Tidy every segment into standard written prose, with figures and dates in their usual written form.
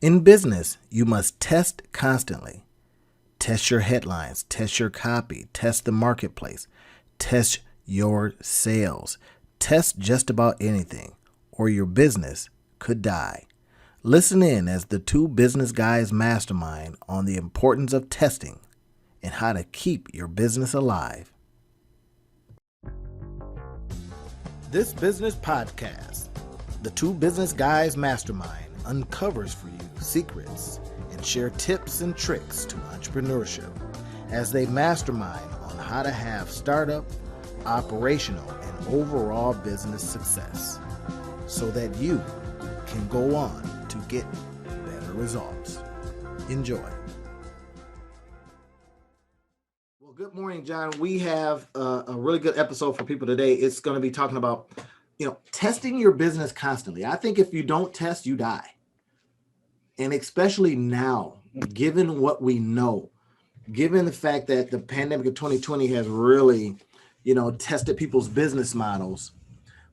In business, you must test constantly. Test your headlines, test your copy, test the marketplace, test your sales, test just about anything, or your business could die. Listen in as the two business guys mastermind on the importance of testing and how to keep your business alive. This business podcast, the two business guys mastermind, uncovers for you secrets and share tips and tricks to entrepreneurship as they mastermind on how to have startup, operational, and overall business success so that you can go on to get better results. Enjoy. Well, good morning, John. We have a really good episode for people today. It's going to be talking about, testing your business constantly. I think if you don't test, you die. And especially now, given what we know, given the fact that the pandemic of 2020 has really, tested people's business models.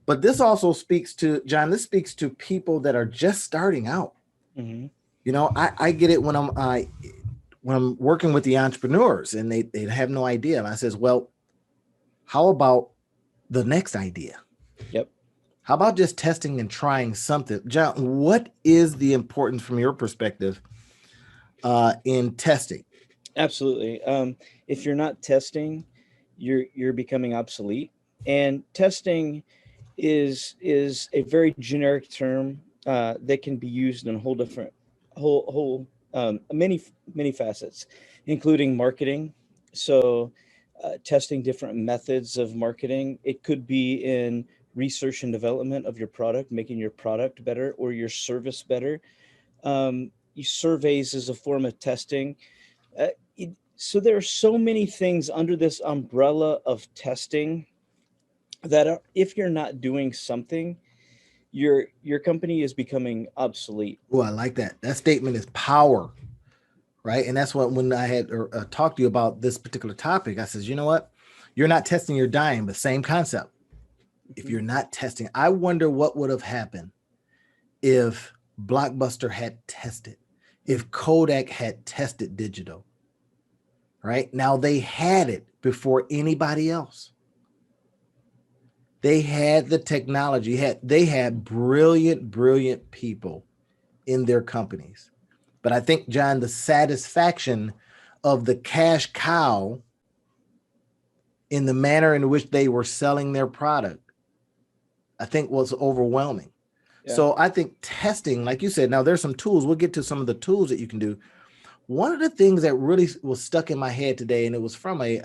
But this also speaks to, John, this speaks to people that are just starting out. Mm-hmm. I get it when I'm working with the entrepreneurs and they have no idea. And I says, well, how about the next idea? Yep. How about just testing and trying something? John, what is the importance from your perspective in testing? Absolutely. If you're not testing, you're becoming obsolete. And testing is a very generic term that can be used in a whole different many facets, including marketing. So testing different methods of marketing. It could be in research and development of your product, making your product better or your service better. Surveys is a form of testing. Uh, so there are so many things under this umbrella of testing that if you're not doing something, your company is becoming obsolete. Oh, I like that. That statement is power, right? And that's what when I had talked to you about this particular topic, I says, you know what? You're not testing, you're dying, but same concept. If you're not testing, I wonder what would have happened if Blockbuster had tested, if Kodak had tested digital, right? Now they had it before anybody else. They had the technology, they had brilliant people in their companies. But I think, John, the satisfaction of the cash cow in the manner in which they were selling their product, I think was overwhelming. Yeah. So I think testing, like you said, now there's some tools. We'll get to some of the tools that you can do. One of the things that really was stuck in my head today, and it was from I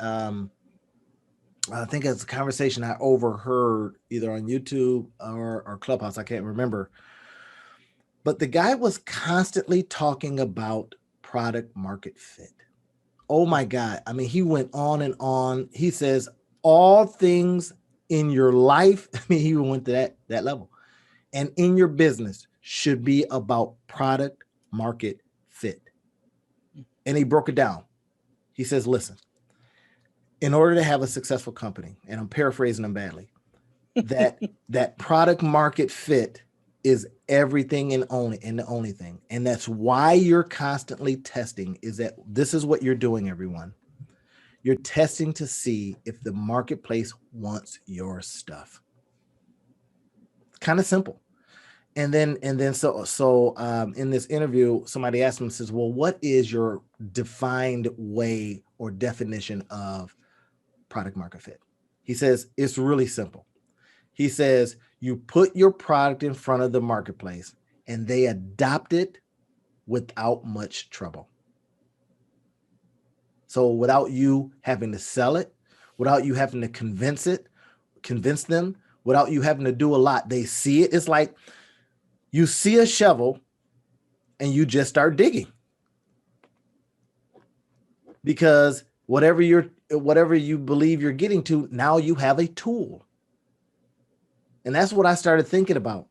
think it's a conversation I overheard either on YouTube or Clubhouse. I can't remember. But the guy was constantly talking about product market fit. Oh my God. I mean, he went on and on. He says all things in your life, I mean, he went to that level, and in your business should be about product market fit. And he broke it down. He says, listen, in order to have a successful company, and I'm paraphrasing him badly, that product market fit is everything and the only thing. And that's why you're constantly testing, is that this is what you're doing, everyone. You're testing to see if the marketplace wants your stuff. Kind of simple. And then so in this interview, somebody asked him, says, well, what is your defined way or definition of product market fit? He says, it's really simple. He says, you put your product in front of the marketplace and they adopt it without much trouble. So without you having to sell it, without you having to convince them, without you having to do a lot, they see it. It's like you see a shovel and you just start digging. Because whatever you believe you're getting to, now you have a tool. And that's what I started thinking about,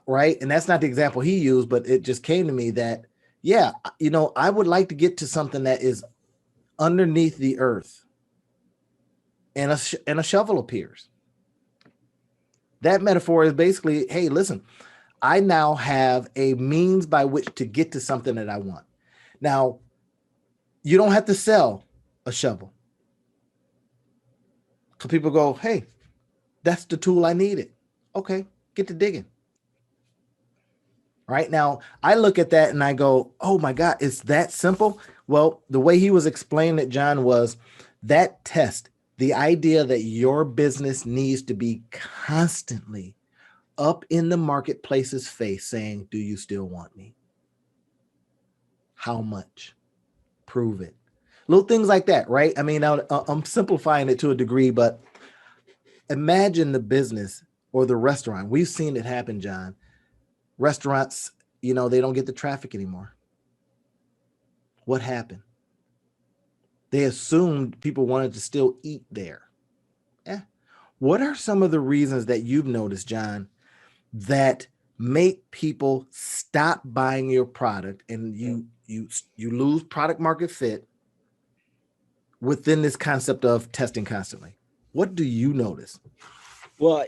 right? And that's not the example he used, but it just came to me that, yeah, I would like to get to something that is underneath the earth and a shovel appears. That metaphor is basically, hey, listen, I now have a means by which to get to something that I want. Now, you don't have to sell a shovel. Because people go, hey, that's the tool I needed. Okay, get to digging. Right now, I look at that and I go, oh my God, it's that simple. Well, the way he was explaining it, John, was that test, the idea that your business needs to be constantly up in the marketplace's face saying, do you still want me? How much? Prove it. Little things like that, right? I mean, I'm simplifying it to a degree, but imagine the business or the restaurant. We've seen it happen, John. Restaurants, they don't get the traffic anymore. What happened? They assumed people wanted to still eat there. Yeah. What are some of the reasons that you've noticed, John, that make people stop buying your product and you lose product market fit within this concept of testing constantly? What do you notice? Well,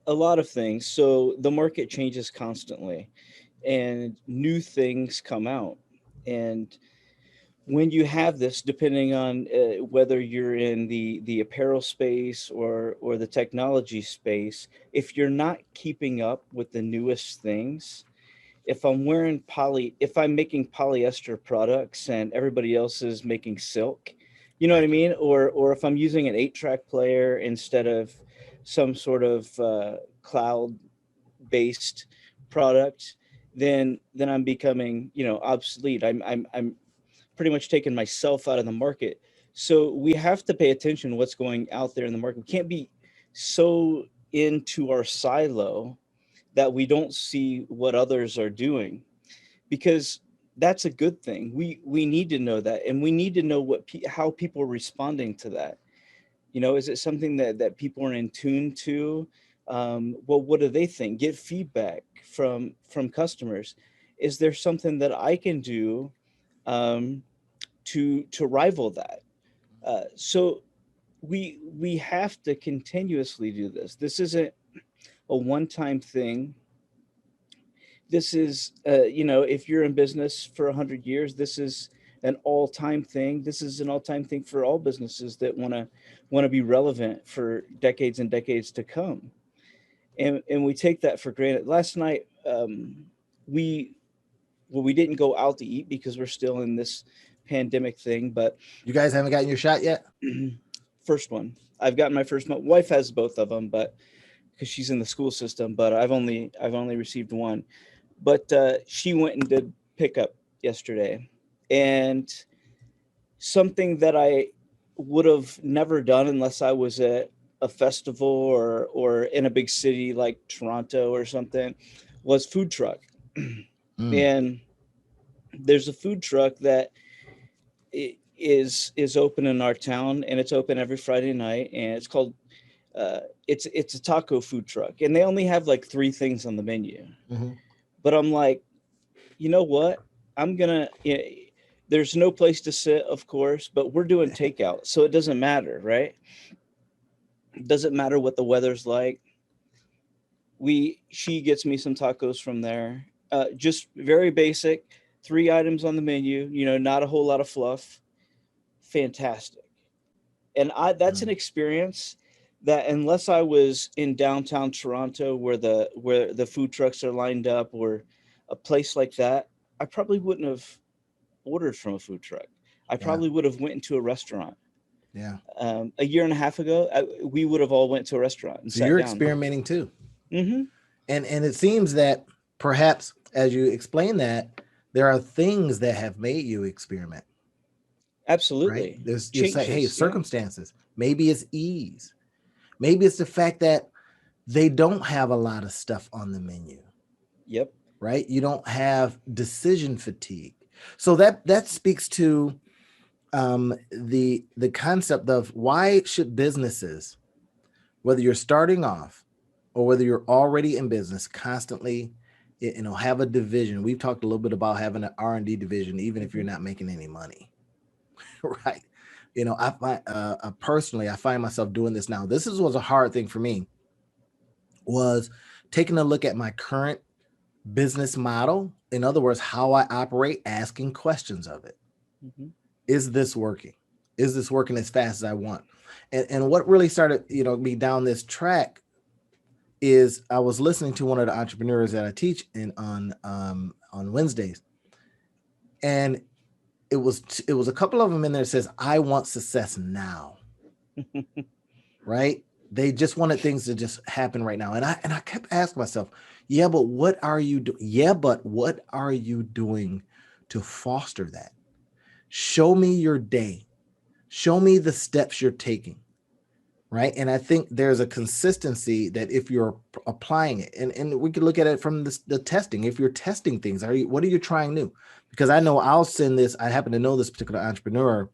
a lot of things. So the market changes constantly and new things come out. And when you have this, depending on whether you're in the apparel space or the technology space, if you're not keeping up with the newest things, if I'm making polyester products and everybody else is making silk, you know what I Right. mean? Or if I'm using an 8-track player instead of some sort of cloud based product, then I'm becoming, obsolete. I'm pretty much taking myself out of the market. So we have to pay attention to what's going out there in the market. We can't be so into our silo that we don't see what others are doing, because that's a good thing. We need to know that, and we need to know how people are responding to that. Is it something that people are in tune to? Well, what do they think? Get feedback from customers. Is there something that I can do um, to rival that? So we have to continuously do this. This isn't a one-time thing. This is if you're in business for 100 years, this is an all-time thing. This is an all-time thing for all businesses that want to be relevant for decades and decades to come. And we take that for granted. Last night, we we didn't go out to eat because we're still in this pandemic thing, but You guys haven't gotten your shot yet? first one. I've gotten my first one. Wife has both of them, but because she's in the school system, but I've only received one. But she went and did pickup yesterday, and something that I would have never done unless I was at a festival or in a big city like Toronto or something was food truck. Mm. And there's a food truck that is open in our town, and it's open every Friday night, and it's called it's a taco food truck, and they only have like 3 things on the menu. Mm-hmm. But I'm like, you know what? I'm gonna. There's no place to sit, of course, but we're doing takeout, so it doesn't matter, right? It doesn't matter what the weather's like. She gets me some tacos from there. Just very basic, 3 items on the menu. Not a whole lot of fluff. Fantastic. And that's an Mm. experience that, unless I was in downtown Toronto where the food trucks are lined up, or a place like that, I probably wouldn't have ordered from a food truck. I Yeah. probably would have went into a restaurant. Yeah. A year and a half ago, we would have all went to a restaurant and So sat you're down. experimenting too. Hmm. And it seems that perhaps as you explain that, there are things that have made you experiment, right? Absolutely. There's you say, hey, Changes. Yeah. circumstances. Maybe it's ease. Maybe it's the fact that they don't have a lot of stuff on the menu, Yep. right? You don't have decision fatigue. So that speaks to the concept of why should businesses, whether you're starting off or whether you're already in business, constantly have a division. We've talked a little bit about having an R&D division even if you're Hmm. not making any money. Right? I find personally I find myself doing this now. Was a hard thing for me, was taking a look at my current business model. In other words, how I operate, asking questions of it. Mhm. Is this working? Is this working as fast as I want? And what really started, me down this track is I was listening to one of the entrepreneurs that I teach on Wednesdays, and it was a couple of them in there that says, I want success now, right? They just wanted things to just happen right now. And I kept asking myself, yeah, but what are you doing? Yeah, but what are you doing to foster that? Show me your day. Show me the steps you're taking. Right. And I think there's a consistency that if you're applying it, and we could look at it from the testing. If you're testing things, what are you trying new? Because I know I'll send this. I happen to know this particular entrepreneur,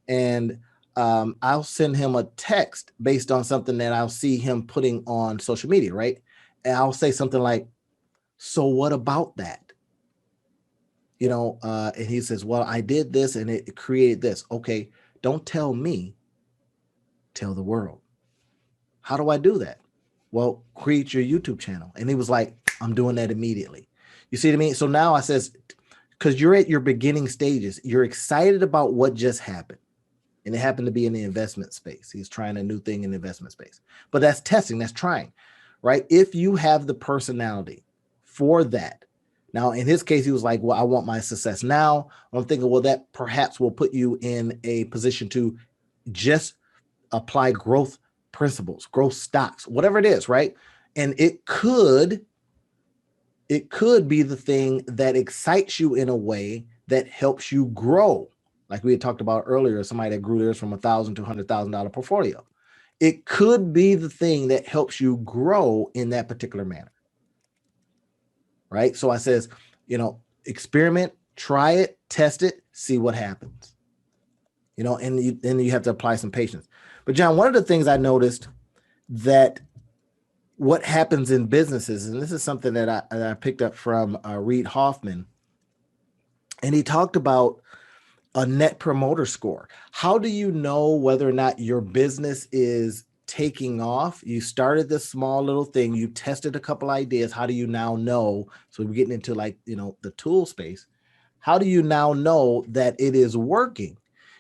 and I'll send him a text based on something that I'll see him putting on social media. Right. And I'll say something like, so what about that? And he says, well, I did this and it created this. Okay. Don't tell me, tell the world. How do I do that? Well, create your YouTube channel. And he was like, I'm doing that immediately. You see what I mean? So now I says, because you're at your beginning stages, you're excited about what just happened. And it happened to be in the investment space. He's trying a new thing in the investment space. But that's testing, that's trying, right? If you have the personality for that. Now, in his case, he was like, well, I want my success now. I'm thinking, well, that perhaps will put you in a position to just apply growth principles, growth stocks, whatever it is, right? And it could be the thing that excites you in a way that helps you grow. Like we had talked about earlier, somebody that grew theirs from $1,000 to $100,000 portfolio. It could be the thing that helps you grow in that particular manner, right? So I says, experiment, try it, test it, see what happens, and then you have to apply some patience. But John, one of the things I noticed that what happens in businesses, and this is something that I picked up from Reid Hoffman, and he talked about a net promoter score. How do you know whether or not your business is taking off? You started this small little thing, you tested a couple ideas. How do you now know? So we're getting into the tool space. How do you now know that it is working?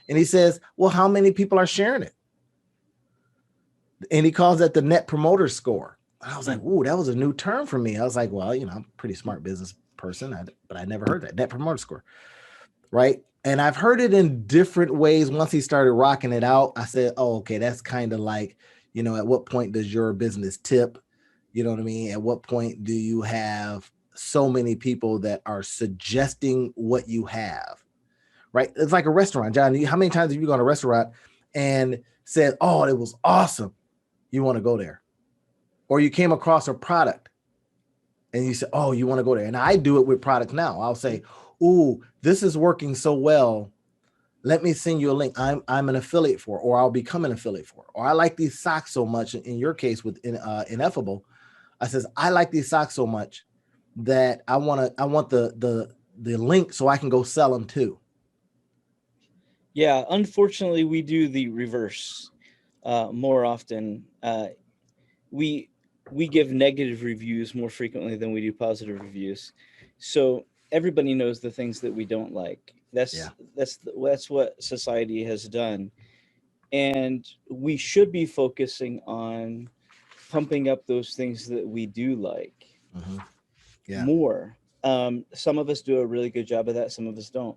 And he says, well, how many people are sharing it? And he calls that the net promoter score. And I was like, ooh, that was a new term for me. I was like, well, I'm a pretty smart business person, but I never heard that net promoter score, right? And I've heard it in different ways. Once he started rocking it out, I said, oh, okay, that's kind of like, at what point does your business tip? You know what I mean? At what point do you have so many people that are suggesting what you have, right? It's like a restaurant, John. How many times have you gone to a restaurant and said, oh, it was awesome, you want to go there? Or you came across a product and you said, oh, you want to go there? And I do it with products now. I'll say, ooh, this is working so well. Let me send you a link. I'm an affiliate for, or I'll become an affiliate for. Or I like these socks so much. In your case with Ineffable, I says, I like these socks so much that I want the link so I can go sell them too. Yeah, unfortunately, we do the reverse more often. We give negative reviews more frequently than we do positive reviews. So everybody knows the things that we don't like. That's what society has done, and we should be focusing on pumping up those things that we do like more. Some of us do a really good job of that. Some of us don't.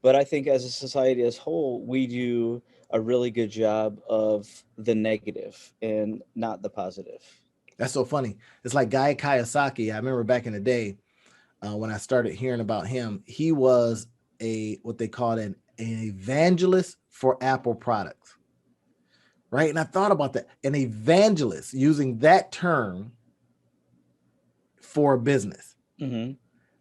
But I think as a society as a whole, we do a really good job of the negative and not the positive. That's so funny. It's like Guy Kawasaki. I remember back in the day when I started hearing about him, he was what they called an evangelist for Apple products, right? And I thought about that, an evangelist, using that term for a business. Mm-hmm.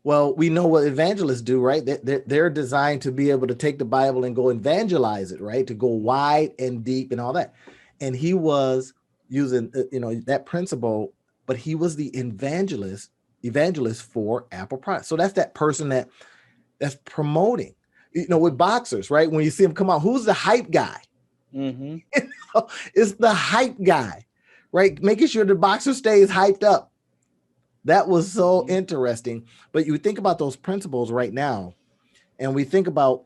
Well, we know what evangelists do, right? They're designed to be able to take the Bible and go evangelize it, right? To go wide and deep and all that. And he was using, that principle, but he was the evangelist for Apple products. So that's that person that's promoting, with boxers, right? When you see them come out, who's the hype guy? Mm-hmm. It's the hype guy, right? Making sure the boxer stays hyped up. That was so Mhm. interesting. But you think about those principles right now, and we think about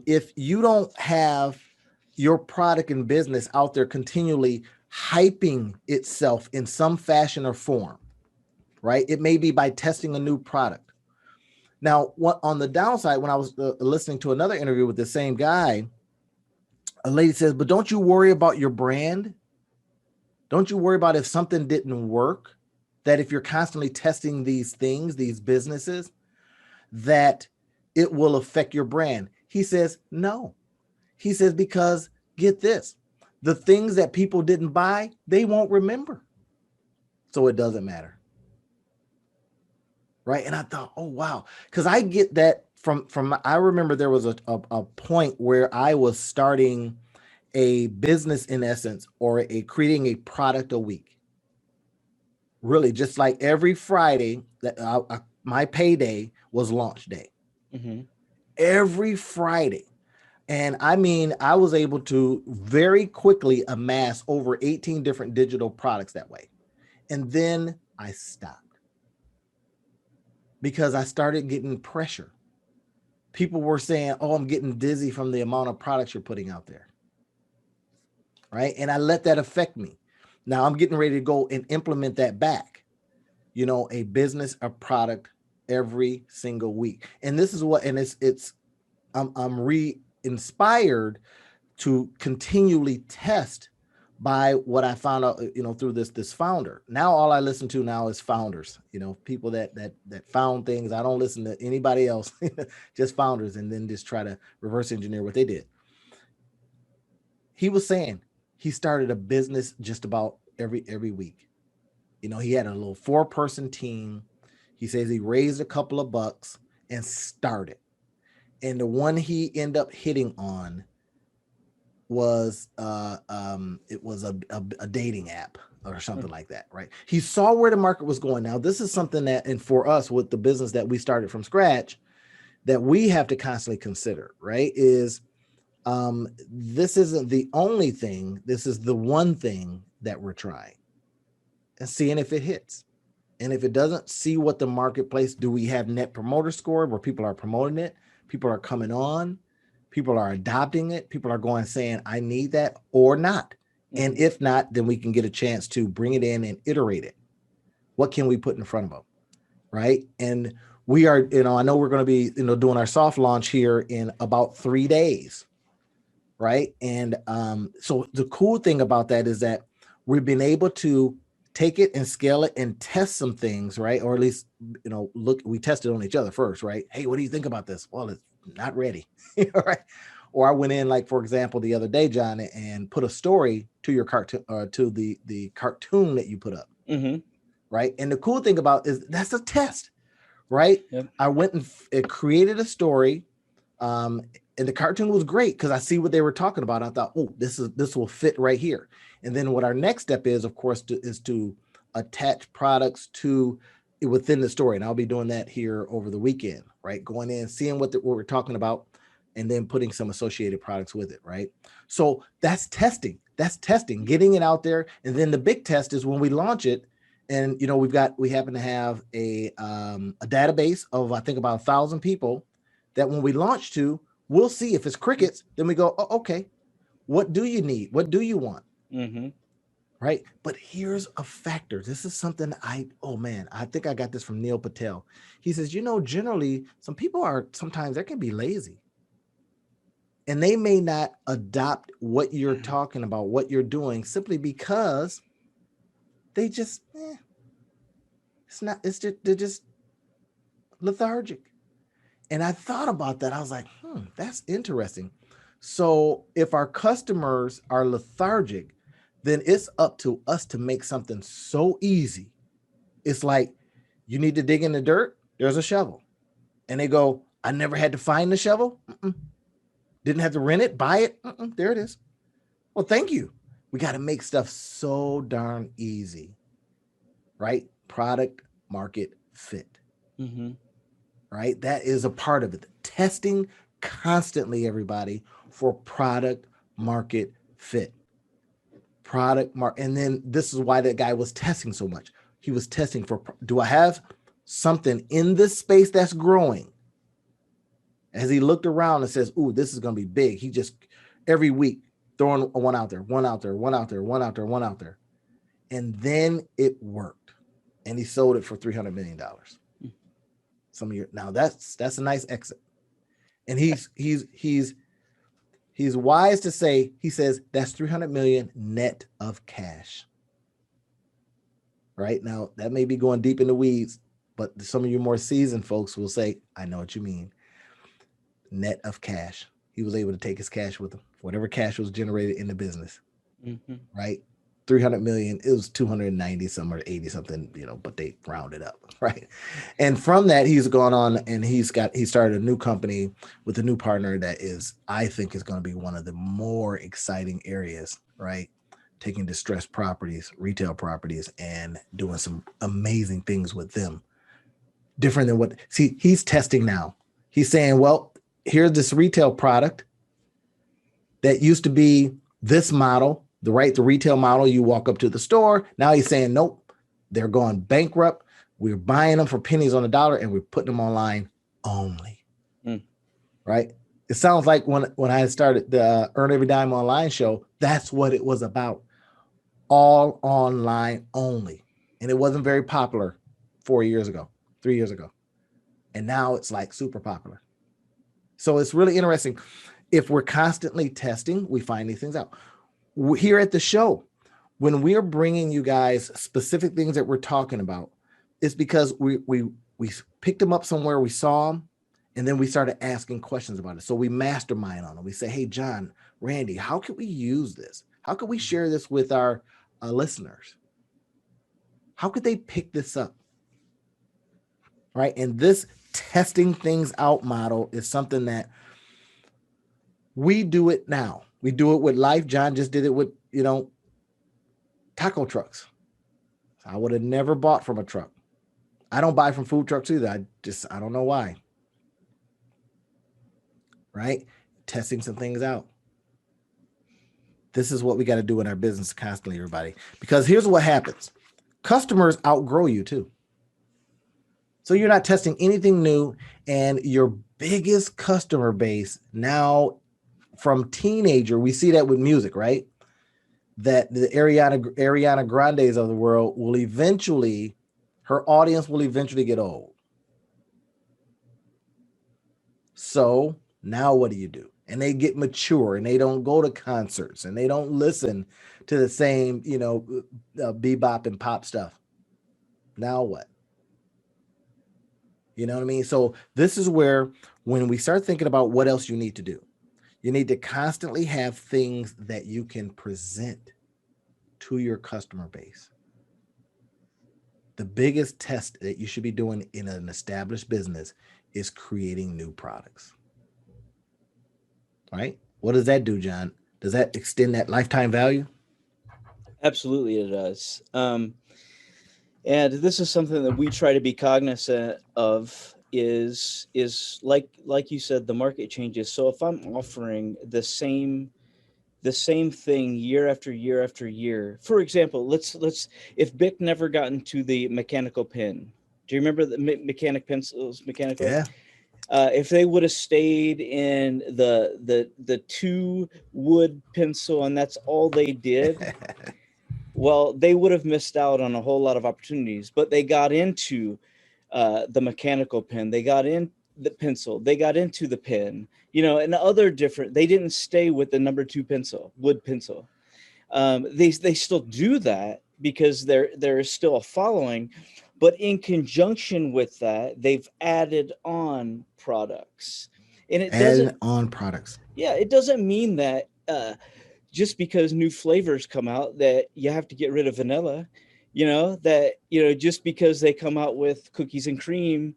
if you don't have your product and business out there continually hyping itself in some fashion or form, right? It may be by testing a new product. Now, what on the downside, when I was listening to another interview with the same guy, a lady says, "But don't you worry about your brand? Don't you worry about if something didn't work? That if you're constantly testing these things, these businesses, that it will affect your brand." He says, "No." He says, "Because get this, the things that people didn't buy, they won't remember. So it doesn't matter." Right. And I thought, oh, wow. Because I get that from, I remember there was a point where I was starting a business in essence, or creating a product a week. Really, just like every Friday, that my payday was launch day. Mhm. Every Friday. And I mean, I was able to very quickly amass over 18 different digital products that way. And then I stopped because I started getting pressure. People were saying, "Oh, I'm getting dizzy from the amount of products you're putting out there." Right. And I let that affect me. Now I'm getting ready to go and implement that back, a business, a product every single week. And this is what, and I'm re-inspired to continually test by what I found out, through this founder. Now all I listen to now is founders, people that found things. I don't listen to anybody else, just founders, and then just try to reverse engineer what they did. He was saying he started a business just about every week. He had a little 4-person team. He says he raised a couple of bucks and started. And the one he ended up hitting on was it was a dating app or something like that, right? He saw where the market was going. Now, this is something that, and for us with the business that we started from scratch, that we have to constantly consider, right? Is this isn't the only thing. This is the one thing that we're trying and seeing if it hits. And if it doesn't, see what the marketplace, do we have net promoter score where people are promoting it? People are coming on, people are adopting it, people are going saying, "I need that," or not. And Mhm. if not, then we can get a chance to bring it in and iterate it. What can we put in front of them? Right. And we are, I know we're going to be, doing our soft launch here in about 3 days. Right. And so the cool thing about that is that we've been able to take it and scale it and test some things, right? Or at least, look, we tested on each other first, right? Hey, what do you think about this? Well, it's not ready. All right. Or I went in, like, for example, the other day, John, and put a story to your cartoon, to the cartoon that you put up. Mhm. Right. And the cool thing about is that's a test, right? Yep. I went and created a story. Um, and the cartoon was great because I see what they were talking about. I thought, oh, this will fit right here. And then what our next step is, of course, is to attach products to within the story. And I'll be doing that here over the weekend, right? Going in, seeing what we're talking about, and then putting some associated products with it, right? So that's testing. That's testing, getting it out there. And then the big test is when we launch it. And we happen to have a database of, I think, about 1,000 people that when we launch to, we'll see if it's crickets. Then we go, oh, okay, what do you need? What do you want? Mhm. Right. But here's a factor. This is something oh man, I think I got this from Neil Patel. He says, generally, some people are sometimes they can be lazy and they may not adopt what you're talking about, what you're doing, simply because they just, it's not, it's just, they're just lethargic. And I thought about that. I was like, that's interesting. So if our customers are lethargic, then it's up to us to make something so easy. It's like, you need to dig in the dirt, there's a shovel. And they go, "I never had to find the shovel. Mm-mm. Didn't have to rent it, buy it. Mm-mm. There it is." Well, thank you. We got to make stuff so darn easy, right? Product market fit. Mhm. Right? That is a part of it. Testing constantly, everybody, for product market fit. And then this is why that guy was testing so much. He was testing for, do I have something in this space that's growing? As he looked around and says, ooh, this is going to be big. He just every week throwing one out there, one out there, one out there, one out there, one out there. And then it worked. And he sold it for $300 million. Some of you now that's a nice exit. And he's wise to say, he says that's 300 million net of cash. Right now, that may be going deep in the weeds, but some of you more seasoned folks will say, I know what you mean. Net of cash. He was able to take his cash with him, whatever cash was generated in the business. Right? 300 million, it was 290 some or 80 something, but they rounded up, right? And from that, he's gone on and he started a new company with a new partner that I think is going to be one of the more exciting areas, right? Taking distressed properties, retail properties, and doing some amazing things with them. Different than he's testing now. He's saying, well, here's this retail product that used to be this model, the retail model, you walk up to the store. Now he's saying, nope, they're going bankrupt. We're buying them for pennies on the dollar and we're putting them online only. Right? It sounds like when I started the Earn Every Dime Online show, that's what it was about. All online only. And it wasn't very popular 3 years ago. And now it's like super popular. So it's really interesting. If we're constantly testing, we find these things out. Here at the show, when we are bringing you guys specific things that we're talking about, it's because we picked them up somewhere, we saw them, and then we started asking questions about it. So we mastermind on them. We say, hey, John, Randy, how can we use this? How can we share this with our listeners? How could they pick this up? Right? And this testing things out model is something that we do it now. We do it with life. John just did it with, taco trucks. I would have never bought from a truck. I don't buy from food trucks either. I don't know why. Right? Testing some things out. This is what we got to do in our business constantly, everybody. Because here's what happens. Customers outgrow you too. So you're not testing anything new, and your biggest customer base now from teenager, we see that with music, right? That the Ariana Grandes of the world her audience will eventually get old. So now what do? And they get mature and they don't go to concerts and they don't listen to the same, bebop and pop stuff. Now what? You know what I mean? So this is where, when we start thinking about what else you need to do, you need to constantly have things that you can present to your customer base. The biggest test that you should be doing in an established business is creating new products. Right? What does that do, John? Does that extend that lifetime value? Absolutely, it does. And this is something that we try to be cognizant of. Is like you said, the market changes. So if I'm offering the same thing year after year after year, for example, let's if Bic never got into the mechanical pen, do you remember the mechanical pencils? Yeah. If they would have stayed in the 2 wood pencil and that's all they did, well, they would have missed out on a whole lot of opportunities. But they got into the mechanical pen, they got in the pencil, they got into the pen, and other different. They didn't stay with the number 2 wood pencil. They still do that because there is still a following, but in conjunction with that, they've added on products, and it doesn't mean that just because new flavors come out that you have to get rid of vanilla. Just because they come out with cookies and cream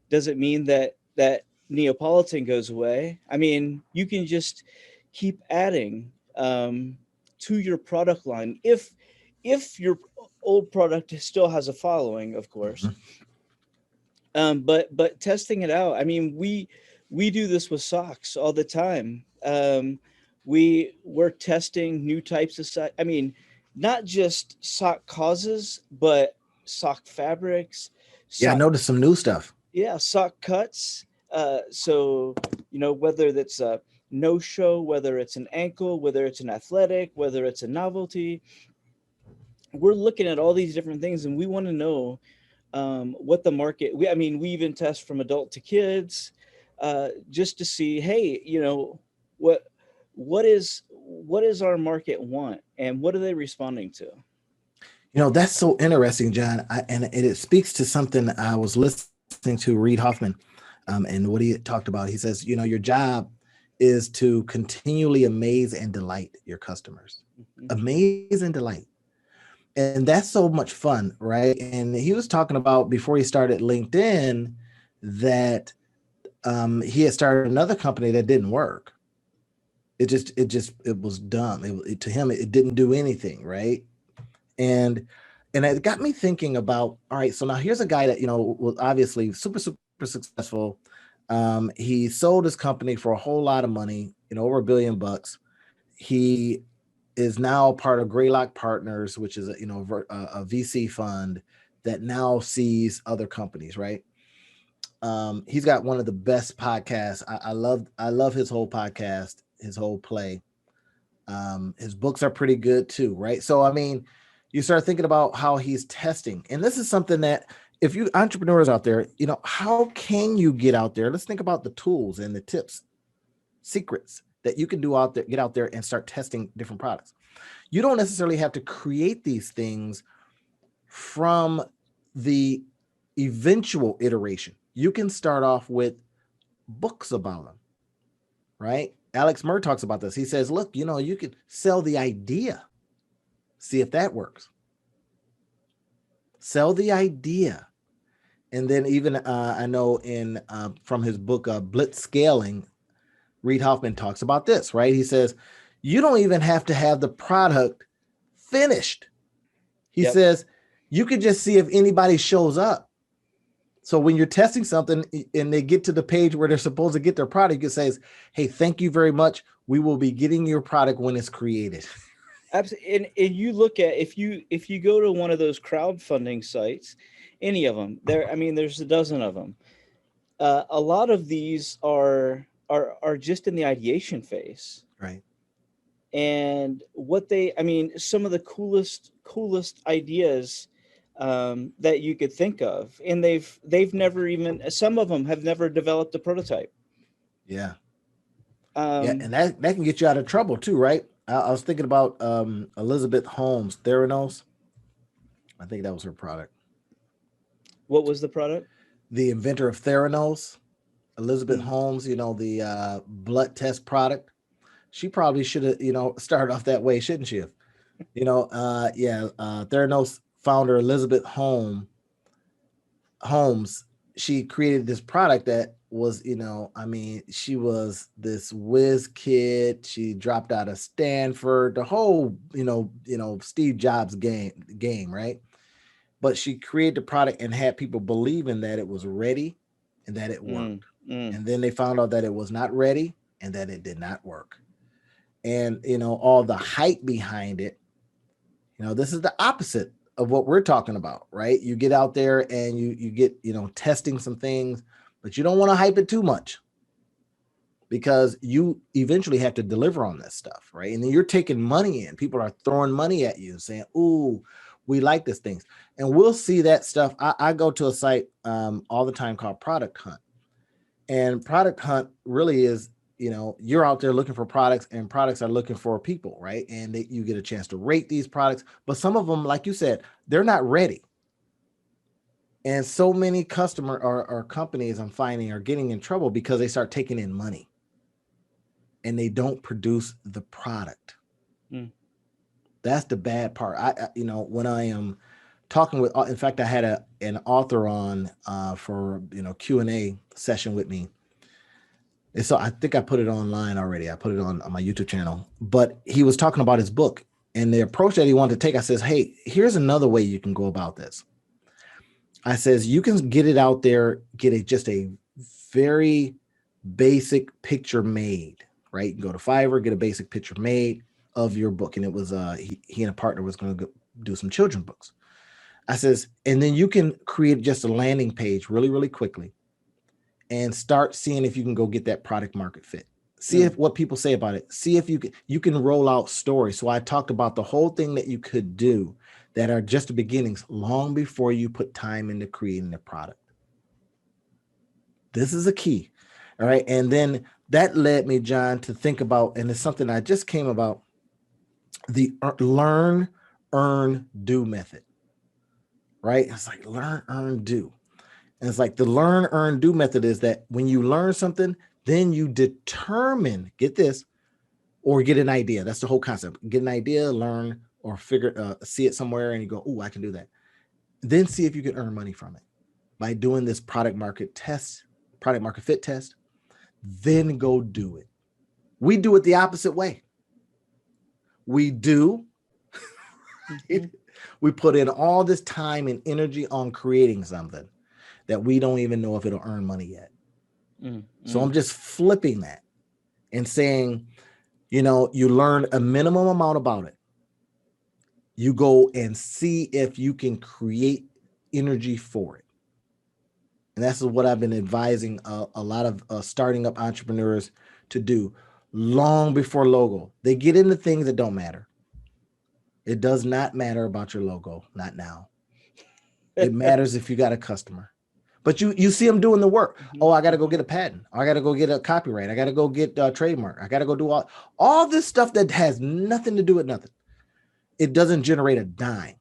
doesn't mean that Neapolitan goes away. I mean, you can just keep adding to your product line if your old product still has a following, of course. But testing it out. I mean, we do this with socks all the time. We're testing new types of socks. I mean, not just sock causes, but sock fabrics, Yeah, I sock, noticed some new stuff. yeah, sock cuts. So, whether that's a no show, whether it's an ankle, whether it's an athletic, whether it's a novelty, we're looking at all these different things, and we want to know what the market. We even test from adult to kids, just to see, hey, what what is our market want, and what are they responding to? That's so interesting, John. And it speaks to something I was listening to Reed Hoffman, and what he talked about. He says, your job is to continually amaze and delight your customers. Mhm. Amaze and delight. And that's so much fun, right? And he was talking about before he started LinkedIn that he had started another company that didn't work. It was dumb. To him, it didn't do anything, right? And and it got me thinking about, all right, so now here's a guy that was obviously super successful. He sold his company for a whole lot of money, over $1 billion. He is now part of Greylock Partners, which is a VC fund that now sees other companies, right? He's got one of the best podcasts. I love his whole podcast, his whole play. His books are pretty good too, right? So I mean, you start thinking about how he's testing, and this is something that if you entrepreneurs out there, how can you get out there? Let's think about the tools and the tips, secrets that you can do out there, get out there and start testing different products. You don't necessarily have to create these things from the eventual iteration. You can start off with books about them, right? Alex Murr talks about this. He says, look, you could sell the idea, see if that works. Sell the idea. And then even I know in from his book, Blitz Scaling, Reed Hoffman talks about this, right? He says, you don't even have to have the product finished. He Yep. says, you could just see if anybody shows up. So when you're testing something and they get to the page where they're supposed to get their product, it says, hey, thank you very much. We will be getting your product when it's created. Absolutely. And you look at, if you go to one of those crowdfunding sites, any of them there, there's a dozen of them. A lot of these are just in the ideation phase. Right. And some of the coolest ideas that you could think of, and they've never even, some of them have never developed a prototype. Yeah. Yeah. Um, And that can get you out of trouble too, right? I was thinking about Elizabeth Holmes, Theranos. I think that was her product. what was the product? The inventor of Theranos, Elizabeth Mm. Holmes, the blood test product. She probably should have, started off that way, shouldn't she have? Theranos founder Elizabeth Holmes, she created this product that was, she was this whiz kid. She dropped out of Stanford, the whole, Steve Jobs game, right? But she created the product and had people believing that it was ready and that it Mm. worked. Mm. And then they found out that it was not ready and that it did not work. And, all the hype behind it, this is the opposite of what we're talking about, right? You get out there and you get, testing some things, but you don't want to hype it too much because you eventually have to deliver on this stuff, right? And then you're taking money in. People are throwing money at you saying, ooh, we like this things. And we'll see that stuff. I go to a site all the time called Product Hunt. And Product Hunt really is, you're out there looking for products and products are looking for people, right? And you get a chance to rate these products. But some of them, like you said, they're not ready. And so many customer or companies I'm finding are getting in trouble because they start taking in money and they don't produce the product. Mm. That's the bad part. When I am talking with, in fact, I had an author on for, Q&A session with me. And so I think I put it online already. I put it on my YouTube channel, but he was talking about his book and the approach that he wanted to take. I says, hey, here's another way you can go about this. I says, you can get it out there, get just a very basic picture made, right? You can go to Fiverr, get a basic picture made of your book. And it was, he and a partner was going to do some children's books. I says, and then you can create just a landing page really, really quickly and start seeing if you can go get that product market fit. See if what people say about it. See if you can roll out stories. So I talked about the whole thing that you could do that are just the beginnings long before you put time into creating the product. This is a key. All right. And then that led me, John, to think about, and it's something I just came about, the learn, earn, do method. Right? It's like learn, earn, do. And it's like the learn, earn, do method is that when you learn something, then you determine, get this, or get an idea. That's the whole concept. Get an idea, learn, or see it somewhere and you go, oh, I can do that. Then see if you can earn money from it by doing this product market fit test. Then go do it. We do it the opposite way. We do. We put in all this time and energy on creating something that we don't even know if it'll earn money yet. So I'm just flipping that and saying, you learn a minimum amount about it. You go and see if you can create energy for it. And that's what I've been advising a lot of starting up entrepreneurs to do long before logo. They get into things that don't matter. It does not matter about your logo, not now. It matters if you got a customer. But you see them doing the work. Oh, I got to go get a patent. I got to go get a copyright. I got to go get a trademark. I got to go do all this stuff that has nothing to do with nothing. It doesn't generate a dime.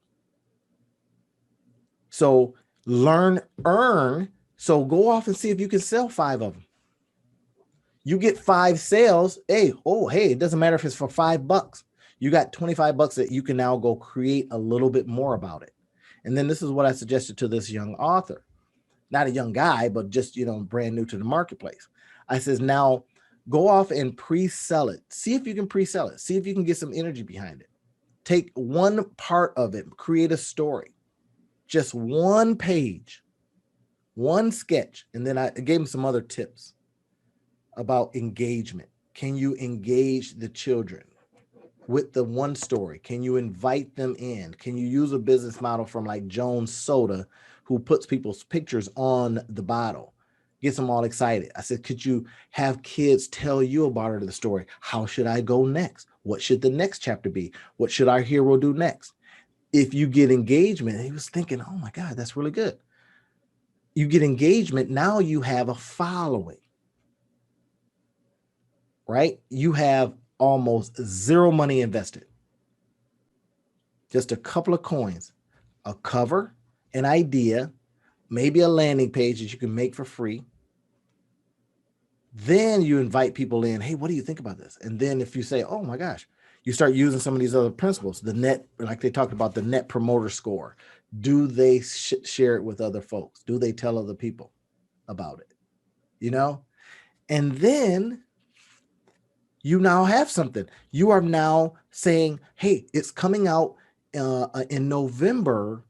So learn, earn. So go off and see if you can sell 5 of them. You get 5 sales. Hey, it doesn't matter if it's for $5. You got $25 that you can now go create a little bit more about it. And then this is what I suggested to this young author. Not a young guy, but just, brand new to the marketplace. I says, now go off and pre-sell it. See if you can pre-sell it. See if you can get some energy behind it. Take one part of it, create a story, just one page, one sketch. And then I gave him some other tips about engagement. Can you engage the children with the one story? Can you invite them in? Can you use a business model from like Jones Soda, who puts people's pictures on the bottle, gets them all excited? I said, could you have kids tell you about the story? How should I go next? What should the next chapter be? What should our hero do next? If you get engagement, he was thinking, oh my God, that's really good. You get engagement. Now you have a following, right? You have almost zero money invested. Just a couple of coins, a cover, an idea, maybe a landing page that you can make for free. Then you invite people in. Hey, what do you think about this? And then if you say, oh my gosh, you start using some of these other principles, the net, like they talked about, the net promoter score. Do they share it with other folks? Do they tell other people about it? And then you now have something. You are now saying, hey, it's coming out in November.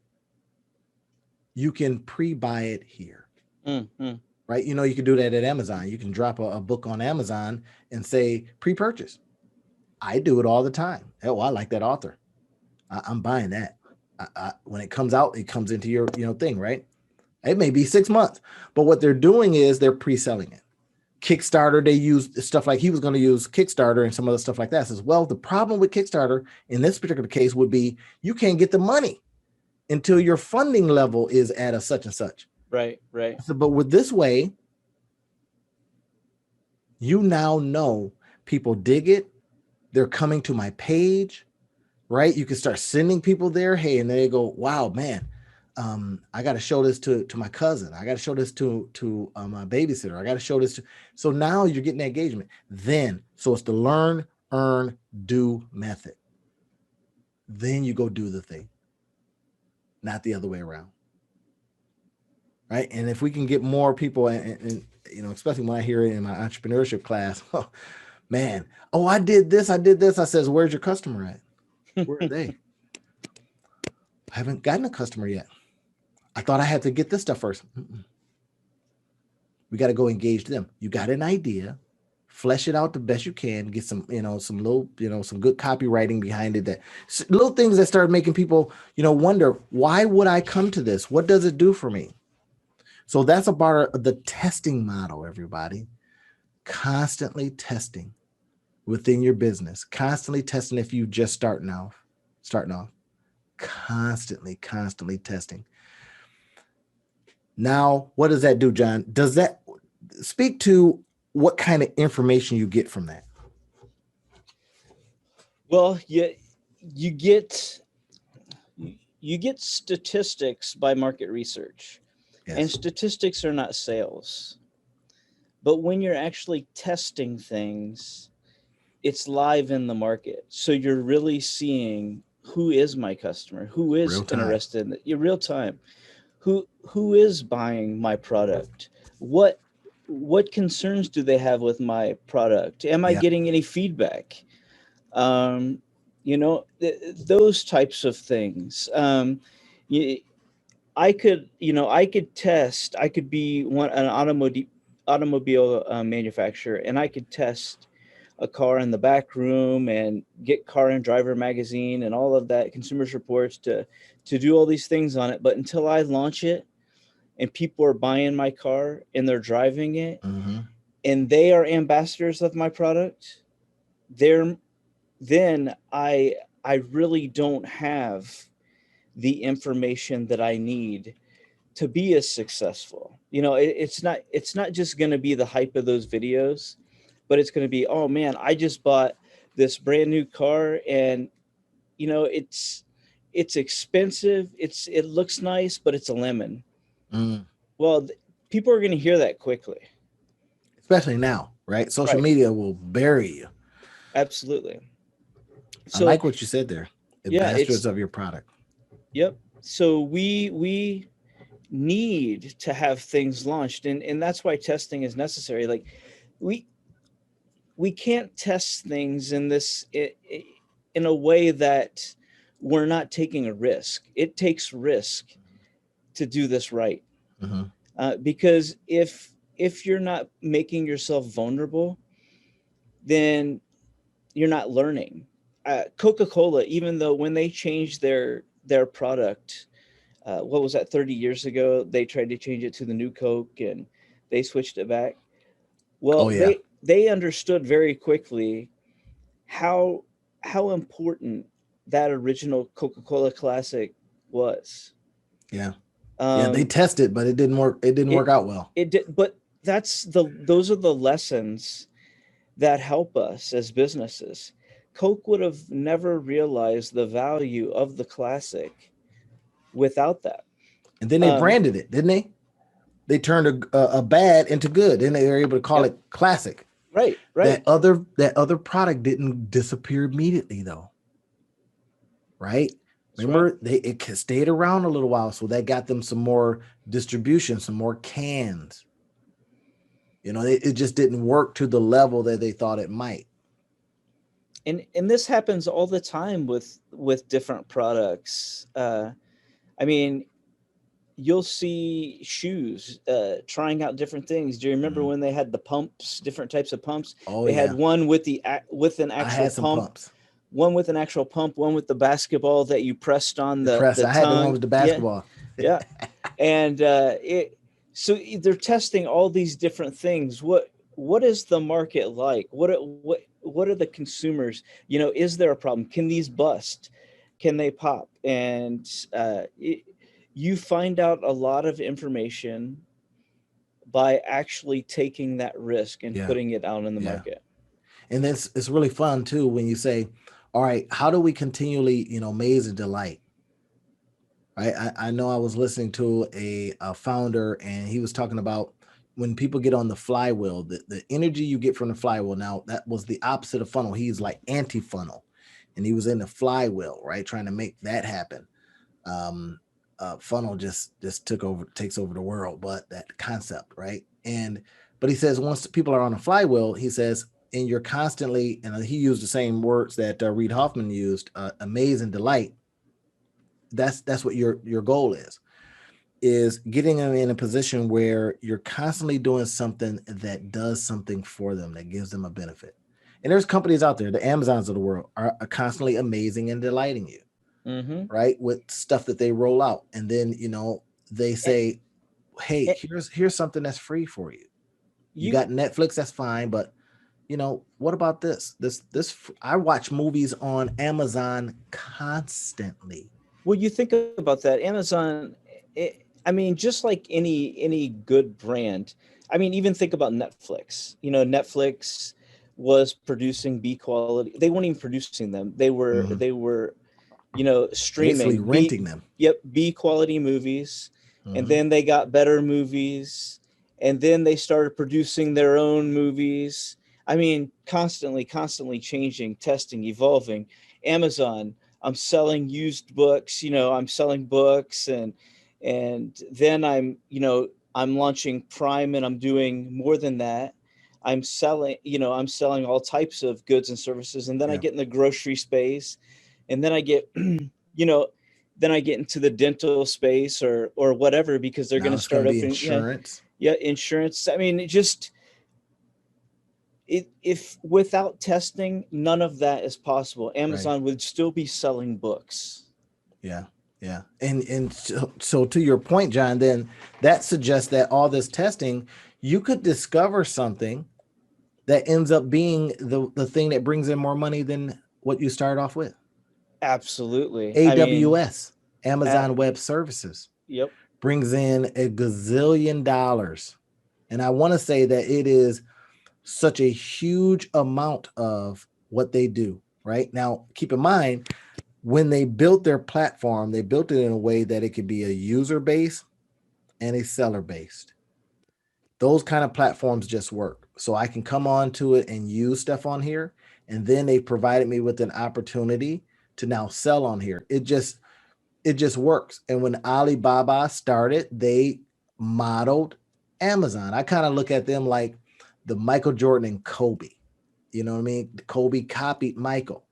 You can pre-buy it here. Right? You can do that at Amazon. You can drop a book on Amazon and say pre-purchase. I do it all the time. Oh, I like that author. I'm buying that. When it comes out, it comes into your thing, right? It may be 6 months, but what they're doing is they're pre-selling it. Kickstarter, they use stuff like he was going to use Kickstarter and some other stuff like that. Says, well, the problem with Kickstarter in this particular case would be you can't get the money until your funding level is at a such and such. Right. So, but with this way, you now know people dig it. They're coming to my page, right? You can start sending people there. Hey, and they go, wow, man, I got to show this to my cousin. I got to show this to my babysitter. I got to show this to. So now you're getting engagement. So it's the learn, earn, do method. Then you go do the thing, not the other way around. Right. And if we can get more people, and especially when I hear it in my entrepreneurship class, oh, man, I did this. I says, where's your customer at? Where are they? I haven't gotten a customer yet. I thought I had to get this stuff first. We got to go engage them. You got an idea, flesh it out the best you can, get some, some little, some good copywriting behind it, that little things that start making people, wonder, why would I come to this? What does it do for me? So that's a part of the testing model, everybody. Constantly testing within your business, constantly testing. If you just starting off, constantly testing. Now, what does that do, John? Does that speak to what kind of information you get from that? Well, you get you get statistics by market research, and Yes. statistics are not sales. But when you're actually testing things, it's live in the market. So you're really seeing who is my customer, who is Real time. interested in it, in real time, who is buying my product, what concerns do they have with my product, am I Yeah. getting any feedback, um, those types of things. Y- I could test. I could be an automobile manufacturer, and I could test a car in the back room and get Car and Driver magazine and all of that, Consumers Reports, to do all these things on it. But until I launch it and people are buying my car and they're driving it Mm-hmm. and they are ambassadors of my product, they're then I really don't have the information that I need to be as successful. It's not just going to be the hype of those videos, but it's going to be, oh man, I just bought this brand new car, and it's expensive. It looks nice, but it's a lemon. Mm. Well, people are going to hear that quickly. Especially now, right? Social Right. media will bury you. Absolutely. I So like what you said there. yeah, Ambassadors of your product. yep. So we need to have things launched, and that's why testing is necessary. Like we we can't test things in a way that we're not taking a risk. It takes risk to do this right, Mm-hmm. because if you're not making yourself vulnerable, then you're not learning. Coca-Cola, even though when they changed their product, what was that, 30 years ago, they tried to change it to the new Coke and they switched it back. Oh Well, yeah. they understood very quickly how how important that original Coca-Cola Classic was. Yeah. Yeah. They Um, tested, but it didn't work. It didn't it work out well. it did, but those are the lessons that help us as businesses. Coke would have never realized the value of the classic without that. And then they Um, branded it, didn't they? They turned a bad into good. Then they were able to call yep, it classic. right, That right, other product didn't disappear immediately though, right? that's right. Remember, it stayed around a little while, so that got them some more distribution, some more cans. It just didn't work to the level that they thought it might. And this happens all the time with different products. I mean, you'll see shoes trying out different things. Do you remember Mhm. when they had the pumps, different types of pumps? Oh They had yeah, one with an I actual had some pump, pumps. one with an actual pump, one with the basketball that you pressed on The press. the I had the one tongue. with the Yeah, basketball. yeah. And it so they're testing all these different things. What is the market like? What are the consumers? Is there a problem? Can these bust? Can they pop? And you find out a lot of information by actually taking that risk and Yeah, putting it out in the yeah. market. And it's really fun too when you say, "All right, how do we continually, amaze and delight?" Right? I know I was listening to a founder, and he was talking about when people get on the flywheel, the energy you get from the flywheel. Now that was the opposite of funnel. He's like anti-funnel, and he was in the flywheel, right, trying to make that happen. Funnel just takes over the world, but that concept, right? But he says once people are on a flywheel, he says, and you're constantly, and he used the same words that Reid Hoffman used, amaze and delight. That's what your goal is. is getting them in a position where you're constantly doing something that does something for them, that gives them a benefit. And there's companies out there, the Amazons of the world are constantly amazing and delighting you, Mm-hmm. right? With stuff that they roll out. And then, they And, say, hey, and here's something that's free for you. You you got Netflix, that's fine, but what about this? I watch movies on Amazon constantly. Well, you think about that. Amazon, I mean, just like any good brand. I mean, even think about Netflix. Netflix was producing B quality. They weren't even producing them. They were Mhm. they were Basically streaming renting them. B quality movies, and Mhm. then they got better movies, and then they started producing their own movies. I mean, constantly changing, testing, evolving. Amazon, I'm selling used books. I'm selling books, and then I'm launching Prime, and I'm doing more than that. I'm selling all types of goods and services, and then I Yeah. get in the grocery space, and then I get you know then I get into the dental space or whatever, because they're going Now to it's going start to be opening. Yeah, insurance. yeah, insurance. I mean, if without testing, none of that is possible. Right. Amazon would still be selling books. Yeah. Yeah. And so to your point, John, then that suggests that all this testing, you could discover something that ends up being the thing that brings in more money than what you started off with. Absolutely. I mean, AWS, at, Amazon Web Services, yep, brings in a gazillion dollars. And I want to say that it is such a huge amount of what they do. Right now, keep in mind, when they built their platform, they built it in a way that it could be a user based and a seller based. Those kind of platforms just work. So I can come on to it and use stuff on here. And then they provided me with an opportunity to now sell on here. It just works. And when Alibaba started, they modeled Amazon. I kind of look at them like the Michael Jordan and Kobe. You know what I mean? Kobe copied Michael,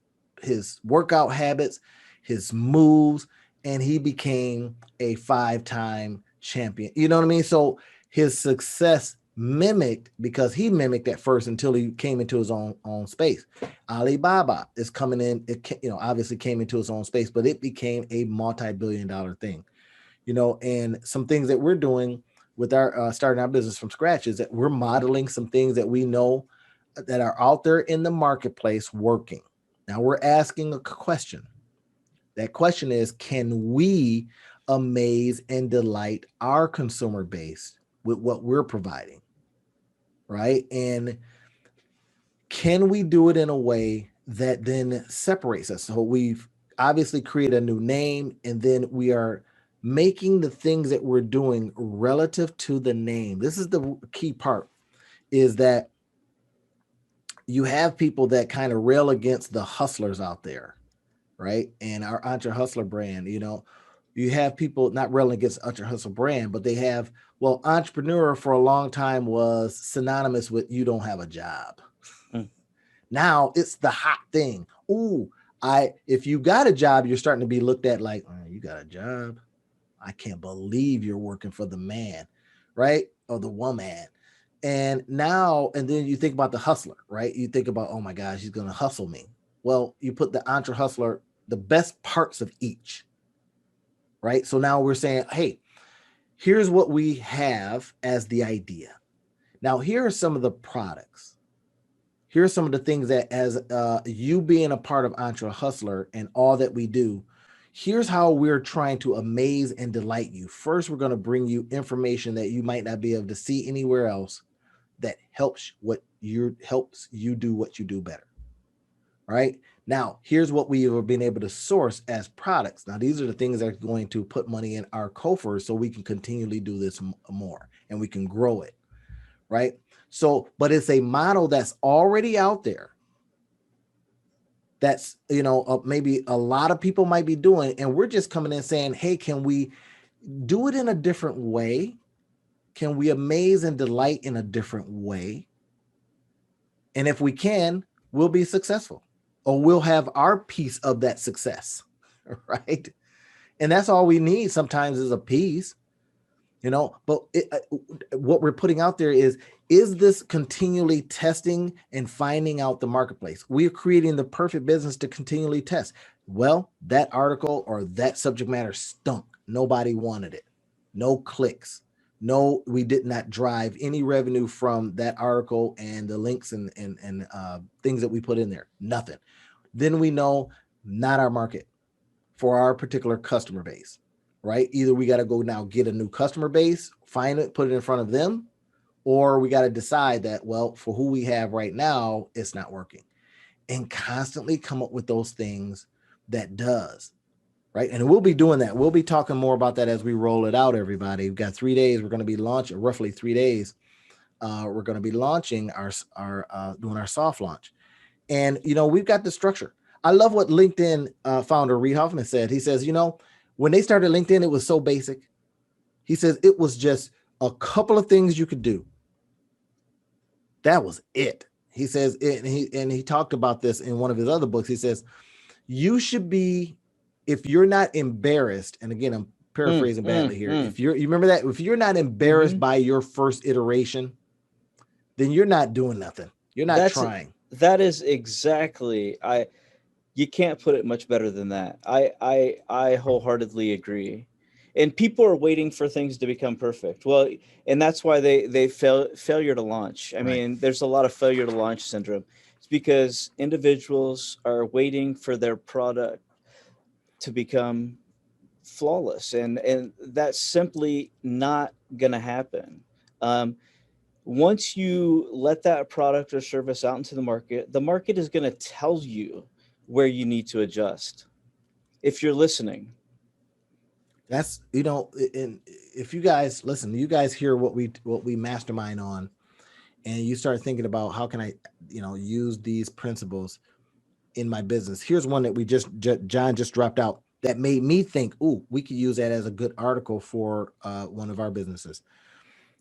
his workout habits, his moves, and he became a 5-time champion. You know what I mean? So his success mimicked because he mimicked at first until he came into his own space. Alibaba is coming in. It obviously came into its own space, but it became a multi-billion-dollar thing. And some things that we're doing with our starting our business from scratch is that we're modeling some things that we know that are out there in the marketplace working. Now we're asking a question. That question is, can we amaze and delight our consumer base with what we're providing? Right? And can we do it in a way that then separates us? So we've obviously created a new name, and then we are making the things that we're doing relative to the name. This is the key part, is that you have people that kind of rail against the hustlers out there, right? And our Entre Hustler brand, you have people not railing against Entre Hustler brand, but they have, well, entrepreneur for a long time was synonymous with you don't have a job. mm, Now it's the hot thing. Ooh, if you got a job, you're starting to be looked at like, oh, you got a job. I can't believe you're working for the man, right? Or the woman. And then you think about the hustler, right? You think about, oh my gosh, he's going to hustle me. Well, you put the entre hustler, the best parts of each, right? So now we're saying, hey, here's what we have as the idea. Now, here are some of the products. Here are some of the things that, as you being a part of Entre Hustler and all that we do, here's how we're trying to amaze and delight you. First, we're going to bring you information that you might not be able to see anywhere else that helps you do what you do better. All right. Now, here's what we have been able to source as products. Now, these are the things that are going to put money in our coffers so we can continually do this more and we can grow it. Right. So, but it's a model that's already out there. That's, maybe a lot of people might be doing. And we're just coming in saying, hey, can we do it in a different way? Can we amaze and delight in a different way? And if we can, we'll be successful, or we'll have our piece of that success, right? And that's all we need sometimes is a piece. But what we're putting out there is this continually testing and finding out the marketplace. We're creating the perfect business to continually test. Well, that article or that subject matter stunk. Nobody wanted it. No clicks. No, we did not drive any revenue from that article and the links and things that we put in there. Nothing. Then we know not our market for our particular customer base, right? Either we got to go now get a new customer base, find it, put it in front of them, or we got to decide that, well, for who we have right now, it's not working. And constantly come up with those things that does, right? And we'll be doing that. We'll be talking more about that as we roll it out, everybody. We've got 3 days. We're going to be launching, roughly 3 days. We're going to be launching our doing our soft launch. And, we've got the structure. I love what LinkedIn founder Reid Hoffman said. He says, when they started LinkedIn, it was so basic. He says it was just a couple of things you could do. That was it. He says, and he talked about this in one of his other books. He says, you should be, if you're not embarrassed, and again, I'm paraphrasing badly here. If you remember that, if you're not embarrassed by your first iteration, then you're not doing nothing. You're not trying. That is exactly, you can't put it much better than that. I wholeheartedly agree. And people are waiting for things to become perfect. Well, and that's why they failure to launch. I mean, there's a lot of failure to launch syndrome. It's because individuals are waiting for their product to become flawless, and that's simply not going to happen. Once you let that product or service out into the market is going to tell you where you need to adjust if you're listening. That's, and if you guys listen, you guys hear what we mastermind on, and you start thinking about how can I, use these principles in my business. Here's one that John just dropped out that made me think, ooh, we could use that as a good article for one of our businesses.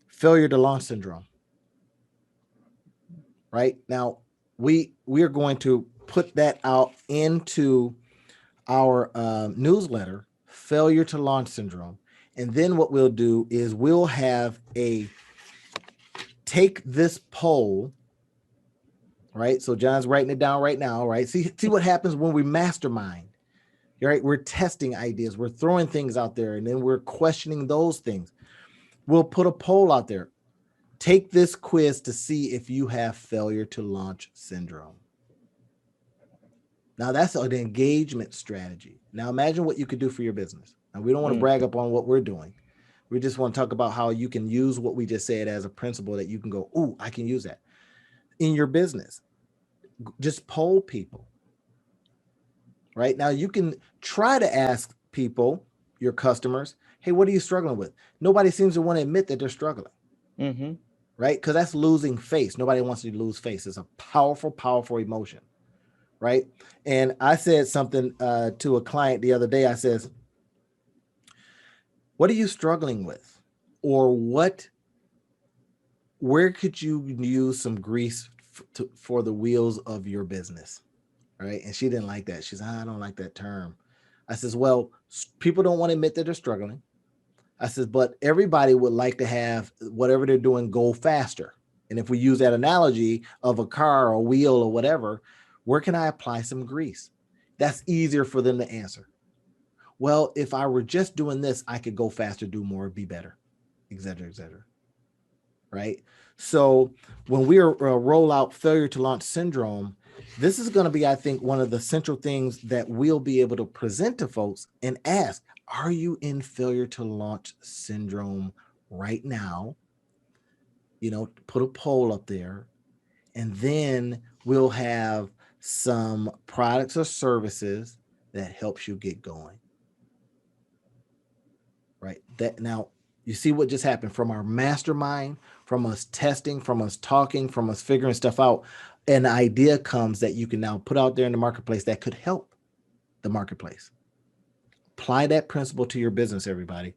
Failure to launch syndrome. Right now, we are going to put that out into our newsletter, failure to launch syndrome. And then what we'll do is we'll have take this poll, right? So John's writing it down right now, right? See what happens when we mastermind, right? We're testing ideas, we're throwing things out there, and then we're questioning those things. We'll put a poll out there. Take this quiz to see if you have failure to launch syndrome. Now that's an engagement strategy. Now imagine what you could do for your business. Now we don't want to brag up on what we're doing. We just want to talk about how you can use what we just said as a principle that you can go, ooh, I can use that in your business. Just poll people. Right now, you can try to ask people, your customers, hey, what are you struggling with? Nobody seems to want to admit that they're struggling. Right? Because that's losing face. Nobody wants you to lose face. It's a powerful, powerful emotion. Right? And I said something to a client the other day. I says, what are you struggling with? Or where could you use some grease for the wheels of your business? Right? And she didn't like that. She said, I don't like that term. I says, well, people don't want to admit that they're struggling. I says, but everybody would like to have whatever they're doing go faster. And if we use that analogy of a car or a wheel or whatever, where can I apply some grease? That's easier for them to answer. Well, if I were just doing this, I could go faster, do more, be better, et cetera, et cetera. Right? So when we roll out failure to launch syndrome, this is going to be, I think, one of the central things that we'll be able to present to folks and ask, are you in failure to launch syndrome right now? Put a poll up there, and then we'll have some products or services that helps you get going. Right? That now you see what just happened from our mastermind, from us testing, from us talking, from us figuring stuff out. An idea comes that you can now put out there in the marketplace that could help the marketplace. Apply that principle to your business, everybody.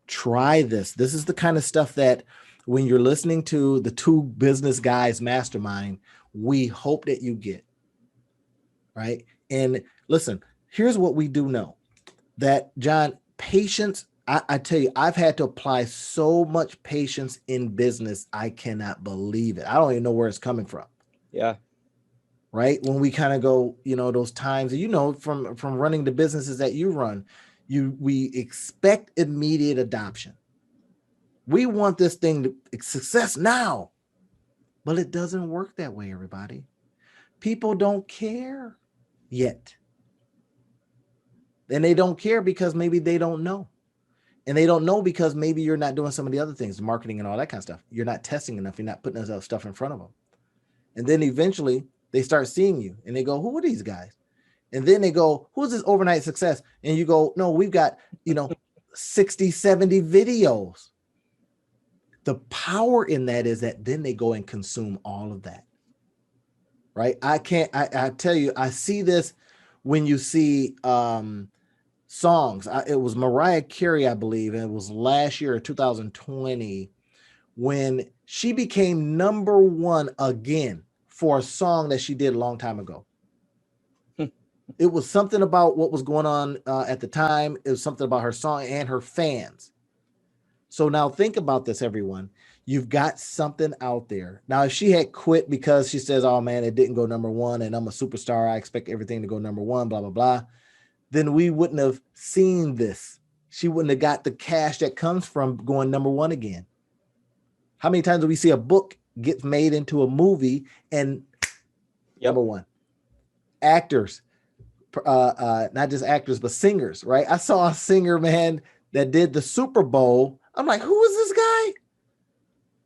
Try this. This is the kind of stuff that when you're listening to the Two Business Guys Mastermind, we hope that you get. Right? And listen, here's what we do know. That, John, patience I tell you, I've had to apply so much patience in business. I cannot believe it. I don't even know where it's coming from. Yeah. Right. When we kind of go, those times, from running the businesses that you run, we expect immediate adoption. We want this thing to success now, but it doesn't work that way, everybody. People don't care yet. And they don't care because maybe they don't know. And they don't know because maybe you're not doing some of the other things, marketing and all that kind of stuff. You're not testing enough. You're not putting that stuff in front of them. And then eventually they start seeing you and they go, who are these guys? And then they go, who's this overnight success? And you go, no, we've got, 60, 70 videos. The power in that is that then they go and consume all of that. Right. I tell you, I see this when you see songs. It was Mariah Carey, I believe, and it was last year, 2020, when she became number one again for a song that she did a long time ago. It was something about what was going on at the time. It was something about her song and her fans. So now think about this, everyone. You've got something out there. Now, if she had quit because she says, oh man, it didn't go number one and I'm a superstar, I expect everything to go number one, blah, blah, blah, then we wouldn't have seen this. She wouldn't have got the cash that comes from going number one again. How many times do we see a book get made into a movie and number one? Actors, not just actors, but singers, right? I saw a singer, man, that did the Super Bowl. I'm like, who is this guy?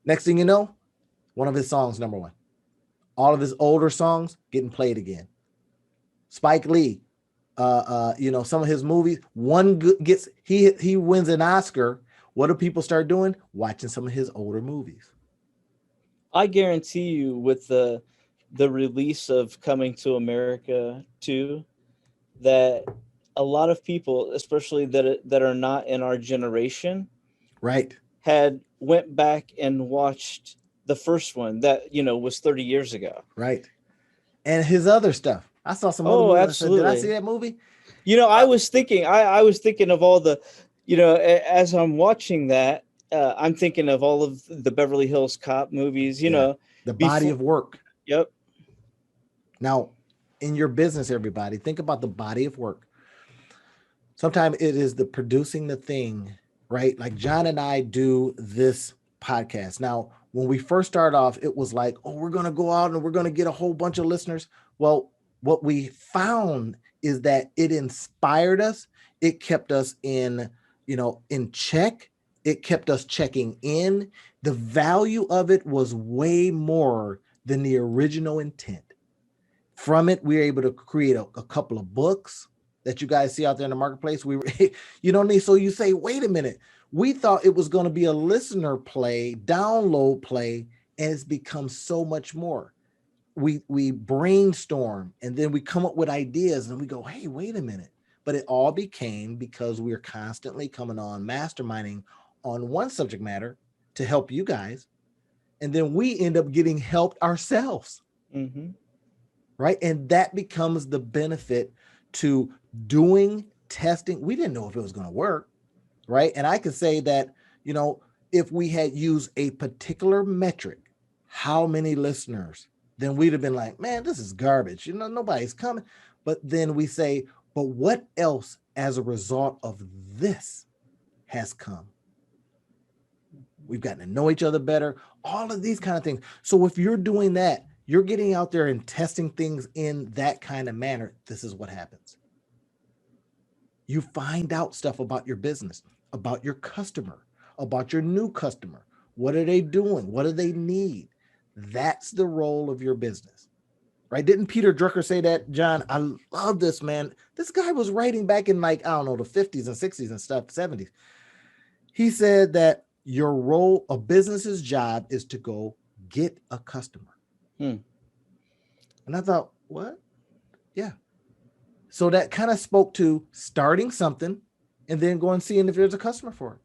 Next thing you know, one of his songs, number one. All of his older songs getting played again. Spike Lee, some of his movies, he wins an Oscar. What do people start doing? Watching some of his older movies. I guarantee you, with the release of Coming to America 2, that a lot of people, especially that are not in our generation, right, had went back and watched the first one that was 30 years ago. Right. And his other stuff. I saw some other movies. Absolutely. I said, did I see that movie? I was thinking, I was thinking of all the, as I'm watching that, I'm thinking of all of the Beverly Hills Cop movies, the body of work. Yep. Now, in your business, everybody, think about the body of work. Sometimes it is the producing the thing, right? Like John and I do this podcast. Now, when we first started off, it was like, oh, we're going to go out and we're going to get a whole bunch of listeners. Well, what we found is that it inspired us. It kept us in check. It kept us checking in. The value of it was way more than the original intent. From it, we were able to create a couple of books that you guys see out there in the marketplace. We were, so you say, wait a minute, we thought it was going to be a listener play, download play, and it's become so much more. We brainstorm and then we come up with ideas and we go, hey, wait a minute. But it all became because we're constantly coming on masterminding on one subject matter to help you guys. And then we end up getting helped ourselves. Mm-hmm. Right. And that becomes the benefit to doing testing. We didn't know if it was going to work. Right. And I could say that, if we had used a particular metric, how many listeners, then we'd have been like, man, this is garbage. Nobody's coming. But then we say, but what else as a result of this has come? We've gotten to know each other better, all of these kind of things. So if you're doing that, you're getting out there and testing things in that kind of manner, this is what happens. You find out stuff about your business, about your customer, about your new customer. What are they doing? What do they need? That's the role of your business, right? Didn't Peter Drucker say that, John? I love this, man. This guy was writing back in the 50s and 60s and stuff, 70s. He said that your role, a business's job is to go get a customer. And I thought, what? Yeah. So that kind of spoke to starting something and then going and seeing if there's a customer for it.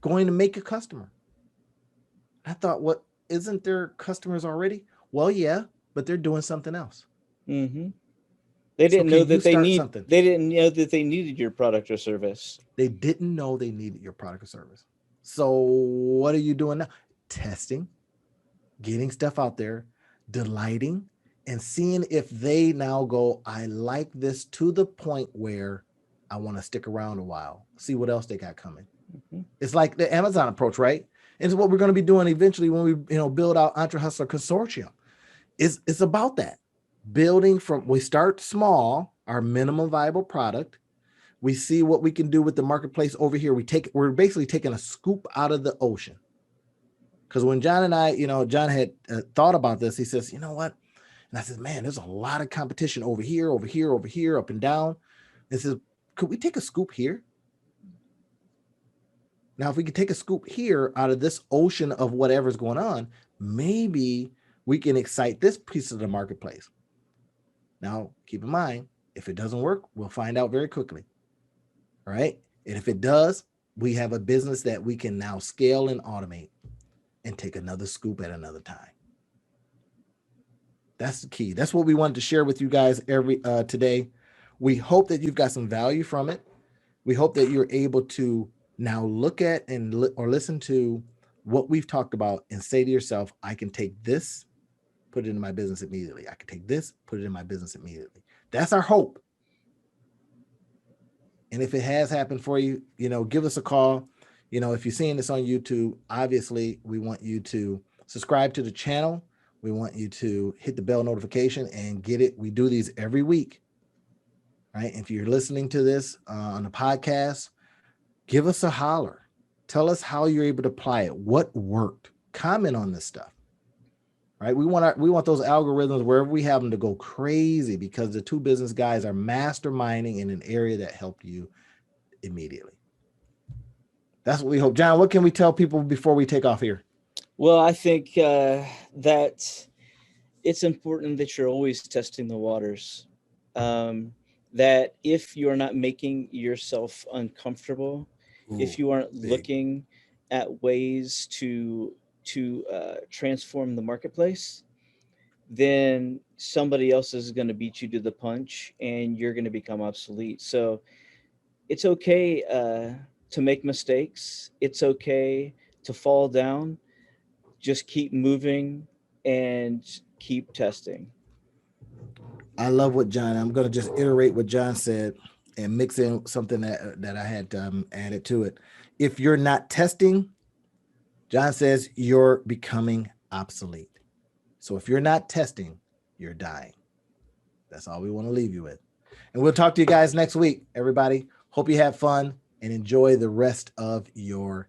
Going to make a customer. I thought, what, isn't there customers already? Well, yeah, but they're doing something else. Mm-hmm. They So didn't know can you that they start need. something? They didn't know that they needed your product or service. They didn't know they needed your product or service. So what are you doing now? Testing, getting stuff out there, delighting, and seeing if they now go, I like this to the point where I want to stick around a while, see what else they got coming. Mhm. It's like the Amazon approach, right? And it's what we're going to be doing eventually when we, build out Entre Hustler Consortium. It's about that. Building from, we start small, our minimum viable product. We see what we can do with the marketplace over here. We're basically taking a scoop out of the ocean. Because when John and I, John had thought about this, he says, you know what? And I said, man, there's a lot of competition over here, over here, over here, up and down. And he says, could we take a scoop here? Now, if we could take a scoop here out of this ocean of whatever's going on, maybe we can excite this piece of the marketplace. Now, keep in mind, if it doesn't work, we'll find out very quickly. All right. And if it does, we have a business that we can now scale and automate and take another scoop at another time. That's the key. That's what we wanted to share with you guys today. We hope that you've got some value from it. We hope that you're able to now look at or listen to what we've talked about and say to yourself, I can take this, put it in my business immediately. I can take this, put it in my business immediately. That's our hope. And if it has happened for you, give us a call. If you're seeing this on YouTube, obviously we want you to subscribe to the channel. We want you to hit the bell notification and get it. We do these every week, right? If you're listening to this on the podcast, give us a holler. Tell us how you're able to apply it. What worked? Comment on this stuff, right? We want those algorithms wherever we have them to go crazy because the two business guys are masterminding in an area that helped you immediately. That's what we hope. John, what can we tell people before we take off here? Well, I think that it's important that you're always testing the waters. That if you're not making yourself uncomfortable, if you aren't looking at ways to transform the marketplace, then somebody else is going to beat you to the punch, and you're going to become obsolete. So it's okay to make mistakes. It's okay to fall down. Just keep moving and keep testing. I love what John, I'm going to just iterate what John said and mix in something that I had added to it. If you're not testing, John says you're becoming obsolete. So if you're not testing, you're dying. That's all we want to leave you with. And we'll talk to you guys next week, everybody. Hope you have fun and enjoy the rest of your